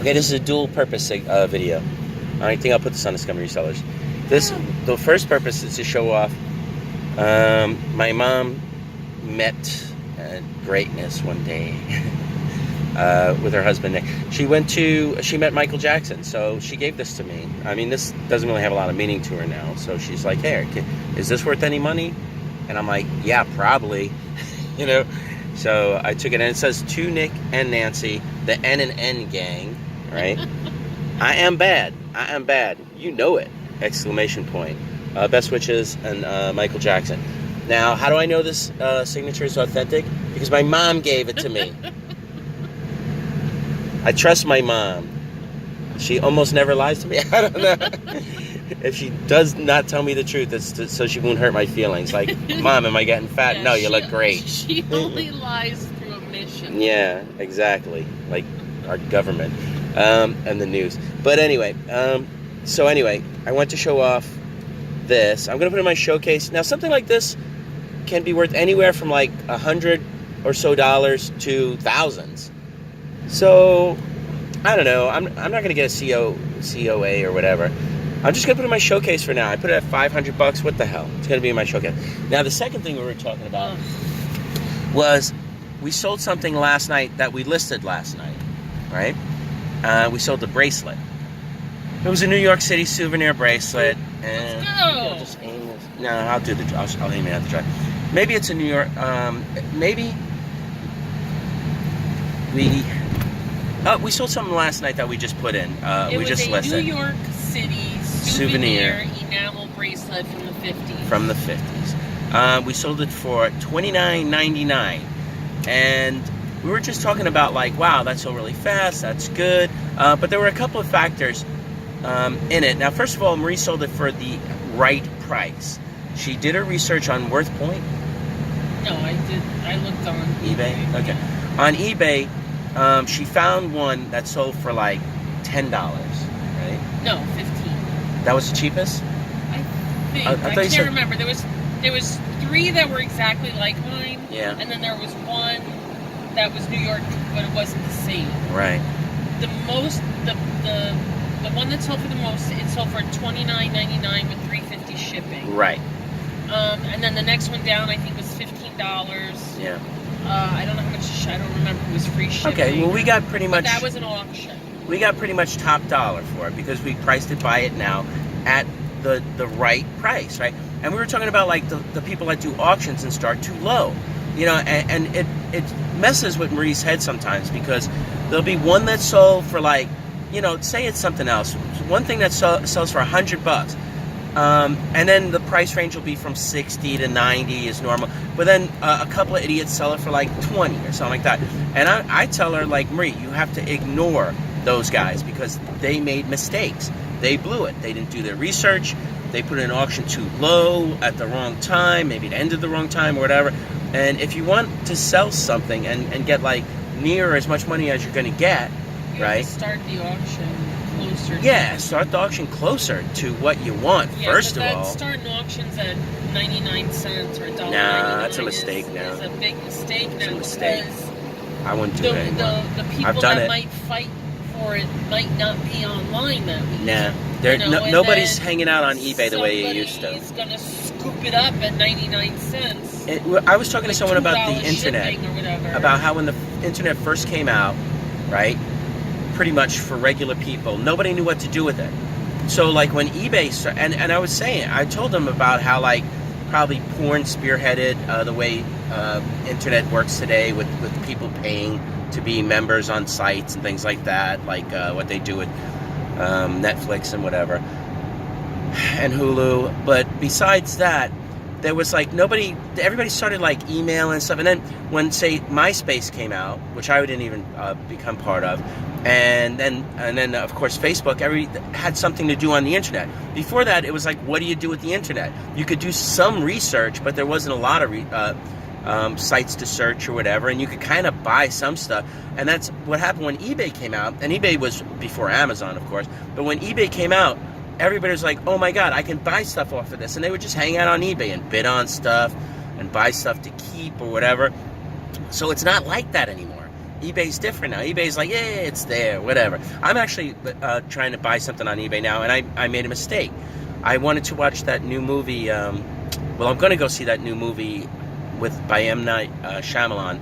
Okay, this is a dual purpose video. I think I'll put this on the Scummy Resellers. The first purpose is to show off. My mom met greatness one day with her husband Nick. She met Michael Jackson, so she gave this to me. I mean, this doesn't really have a lot of meaning to her now, so she's like, hey, is this worth any money? And I'm like, yeah, probably. You know, so I took it, and it says to Nick and Nancy, the N and N gang, right? I am bad. You know it! Exclamation point. Best wishes, and Michael Jackson. Now, how do I know this signature is authentic? Because my mom gave it to me. I trust my mom. She almost never lies to me. I don't know. If she does not tell me the truth, it's so she won't hurt my feelings. Like, Mom, am I getting fat? Yeah, no, you look great. She only lies through omission. Yeah, exactly. Like our government and the news. But anyway, so anyway, I went to show off this. I'm going to put it in my showcase. Now, something like this can be worth anywhere from like $100 or so to thousands. So, I don't know. I'm not going to get a COA or whatever. I'm just going to put it in my showcase for now. I put it at $500. What the hell? It's going to be in my showcase. Now, the second thing we were talking about was we sold something last night that we listed last night, right? We sold the bracelet. It was a New York City souvenir bracelet. And Let's go! Just aim this. No, I'll aim it at the drive. Maybe it's a New York. Maybe we sold something last night that we just put in. We just listed. New York City souvenir enamel bracelet from the 50s. From the 50s. We sold it for $29.99. And we were just talking about, like, wow, that's sold really fast, that's good. But there were a couple of factors in it. Now, first of all, Marie sold it for the right price. She did her research on Worth Point. No, I did. I looked on eBay. Okay. On eBay, she found one that sold for like $10, right? No, $15. That was the cheapest? I think. I can't remember. There was 3 that were exactly like mine. Yeah. And then there was one that was New York, but it wasn't the same. Right. The one that sold for the most, it sold for $29.99 with $3.50 shipping. Right. And then the next one down, I think, was $15. Yeah. I don't know how much. I don't remember. It was free shipping. Okay. Well, we got pretty much. But that was an auction. We got pretty much top dollar for it because we priced it by it now at the right price, right? And we were talking about like the people that do auctions and start too low, you know, and it messes with Marie's head sometimes because there'll be one that sold for like, you know, say it's something else, one thing that sells for $100, and then the price range will be from 60 to 90 is normal, but then a couple of idiots sell it for like 20 or something like that. And I tell her, like, Marie, you have to ignore those guys because they made mistakes. They blew it. They didn't do their research. They put an auction too low at the wrong time. Maybe it ended the wrong time or whatever. And if you want to sell something and get like near as much money as you're going to get, you right? Have to start the auction closer. Yeah, start the auction closer to what you want. Yeah, first of all, starting auctions at 99 cents or $1.99. Nah, that's a mistake now. It's a big mistake now. It's a mistake. I wouldn't do it anymore. The people that might fight for it might not be online that week. Nah, nobody's hanging out on eBay the way you used to. Somebody's going to scoop it up at 99 cents. I was talking to someone about the internet, about how when the internet first came out, right, pretty much for regular people, nobody knew what to do with it. So like when eBay started, and I was saying, I told them about how like probably porn spearheaded the way internet works today with people paying to be members on sites and things like that, like what they do with Netflix and whatever, and Hulu. But besides that, there was like everybody started like email and stuff. And then when, say, MySpace came out, which I didn't even become part of, and then of course Facebook, had something to do on the internet. Before that, it was like, what do you do with the internet? You could do some research, but there wasn't a lot of sites to search or whatever, and you could kind of buy some stuff. And that's what happened when eBay came out. And eBay was before Amazon, of course, but when eBay came out, everybody was like, oh my god, I can buy stuff off of this. And they would just hang out on eBay and bid on stuff and buy stuff to keep or whatever. So it's not like that anymore. eBay's different now. eBay's like, yeah, it's there, whatever. I'm actually trying to buy something on eBay now, and I made a mistake. I wanted to watch that new movie. Well, I'm going to go see that new movie by M. Night Shyamalan.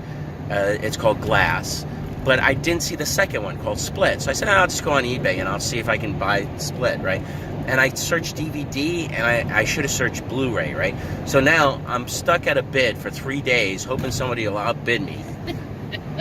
It's called Glass. But I didn't see the second one called Split. So I said, I'll just go on eBay and I'll see if I can buy Split, right? And I searched DVD, and I should have searched Blu-ray, right? So now I'm stuck at a bid for 3 days, hoping somebody will outbid me.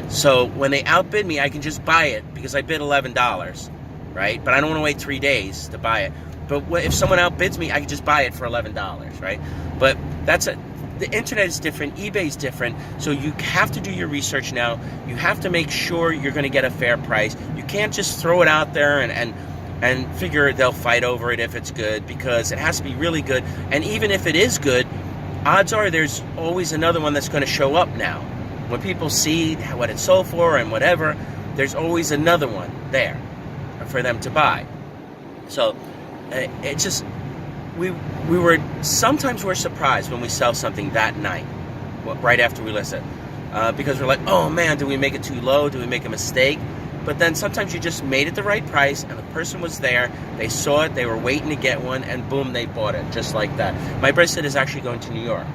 So when they outbid me, I can just buy it because I bid $11, right? But I don't want to wait 3 days to buy it. But if someone outbids me, I can just buy it for $11, right? But the internet is different, eBay is different, so you have to do your research now. You have to make sure you're going to get a fair price. You can't just throw it out there and figure they'll fight over it if it's good, because it has to be really good. And even if it is good, odds are there's always another one that's going to show up now. When people see what it's sold for and whatever, there's always another one there for them to buy. So it just, sometimes we're surprised when we sell something that night, right after we list it, because we're like, oh man, did we make it too low? Did we make a mistake? But then sometimes you just made it the right price, and the person was there, they saw it, they were waiting to get one, and boom, they bought it, just like that. My bracelet is actually going to New York.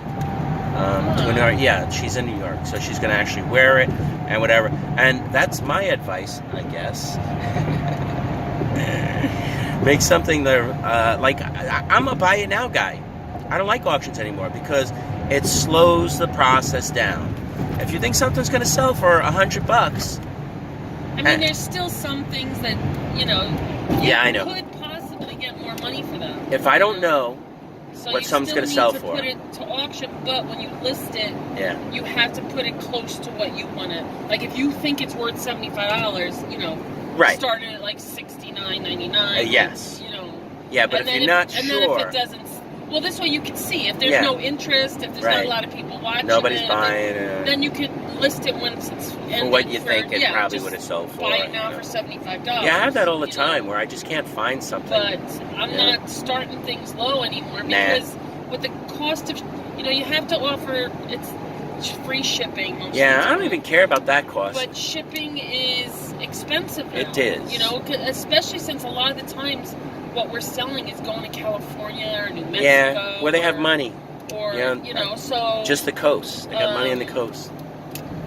Yeah, she's in New York, so she's going to actually wear it and whatever. And that's my advice, I guess. Make something that, like, I'm a buy it now guy. I don't like auctions anymore because it slows the process down. If you think something's going to sell for $100, I mean, there's still some things that, you know, yeah, I know, could possibly get more money for them. If I don't know so what something's going to sell for. You still need to put it to auction, but when you list it, yeah, you have to put it close to what you want to. Like, if you think it's worth $75, you know, right, start it at like $69.99. Yes. You know. Yeah, but if you're not sure. And then if it doesn't. Well, this way you can see if there's no interest, if there's not a lot of people watching, nobody's buying it. Then you can list it once it's for what you think it probably would have sold for. Buy it now for $75. Yeah, I have that all the time where I just can't find something. But I'm not starting things low anymore because with the cost of, you know, you have to offer it's free shipping. Yeah, I don't even care about that cost. But shipping is expensive now. It is. You know, especially since a lot of the times what we're selling is going to California or New Mexico. Yeah, where they have money. Or, you know, so... Just the coast. They got money on the coast.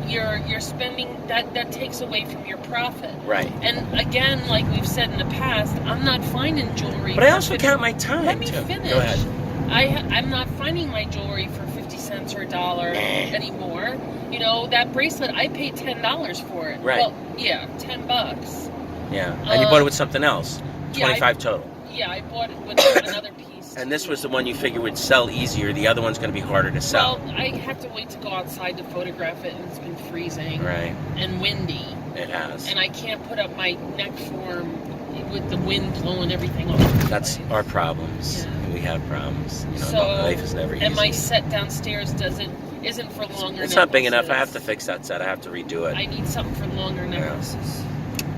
You're spending... That takes away from your profit. Right. And again, like we've said in the past, I'm not finding jewelry... But I also count my time, Let me finish. Go ahead. I'm not finding my jewelry for 50 cents or $1 anymore. You know, that bracelet, I paid $10 for it. Right. Well, yeah, $10. Yeah, and you bought it with something else. 25 total. Yeah, I bought it with another piece. And this was the one you figured would sell easier. The other one's going to be harder to sell. Well, I have to wait to go outside to photograph it, and it's been freezing. Right. And windy. It has. And I can't put up my neck form with the wind blowing everything off. That's our problems. Yeah. We have problems. You know, so, life is never easy. And my set downstairs isn't for longer. It's not big enough. I have to fix that set. I have to redo it. I need something for longer necklaces.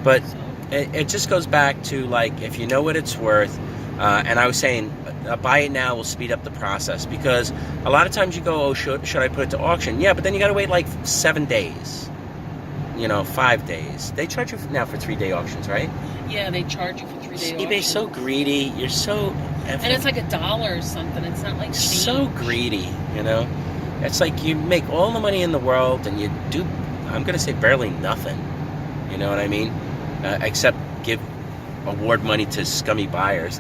But it just goes back to, like, if you know what it's worth, and I was saying, buy it now will speed up the process, because a lot of times you go, oh, should I put it to auction? Yeah, but then you got to wait like 7 days, 5 days. They charge you now for 3-day auctions, right? Yeah, they charge you for 3-day auctions. eBay's so greedy. You're so... And it's like $1 or something. It's not like change. So greedy, It's like you make all the money in the world and you do, I'm going to say, barely nothing. You know what I mean? Except give award money to scummy buyers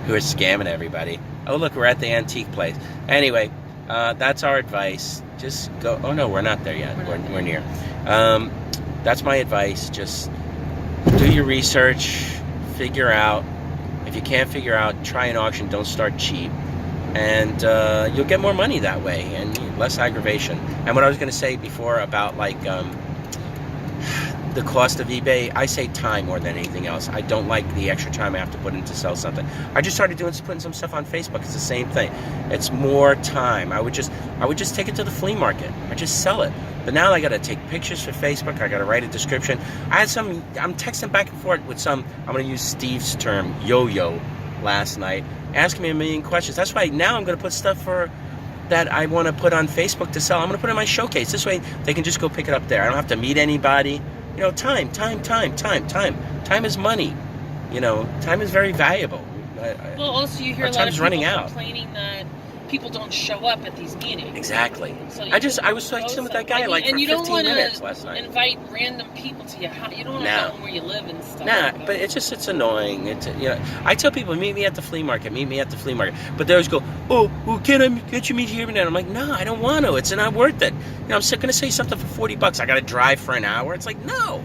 who are scamming everybody. Oh, look, we're at the antique place. Anyway, that's our advice. Just go. Oh, no, we're not there yet. We're near. That's my advice. Just do your research. Figure out. If you can't figure out, try an auction. Don't start cheap. And you'll get more money that way and less aggravation. And what I was going to say before about, like, the cost of eBay, I say time more than anything else. I don't like the extra time I have to put in to sell something. I just started putting some stuff on Facebook. It's the same thing. It's more time. I would just take it to the flea market. I just sell it. But now I got to take pictures for Facebook. I got to write a description. I'm texting back and forth with some, I'm going to use Steve's term, yo-yo, last night, asking me a million questions. That's why now I'm going to put stuff for that I want to put on Facebook to sell, I'm going to put it in my showcase. This way they can just go pick it up there. I don't have to meet anybody. You know, time is money. You know, time is very valuable. Well, also you hear a lot of people complaining that people don't show up at these meetings. Exactly. So I was talking with that guy like for 15 minutes last night. And you don't want to invite random people to your house. You don't want to tell them where you live and stuff. Nah, but it's annoying. You know, I tell people, meet me at the flea market. Meet me at the flea market. But they always go, oh, well, can't you meet here? And I'm like, no, I don't want to. It's not worth it. You know, I'm going to say something for $40. I got to drive for an hour. It's like, no.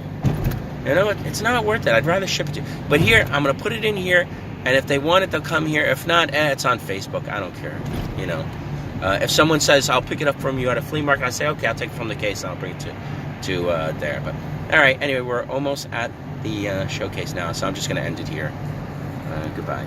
You know, it's not worth it. I'd rather ship it to you. But here, I'm going to put it in here. And if they want it, they'll come here. If not, it's on Facebook. I don't care. You know, if someone says I'll pick it up from you at a flea market, I say okay, I'll take it from the case and I'll bring it to there. But all right. Anyway, we're almost at the showcase now, so I'm just going to end it here. Goodbye.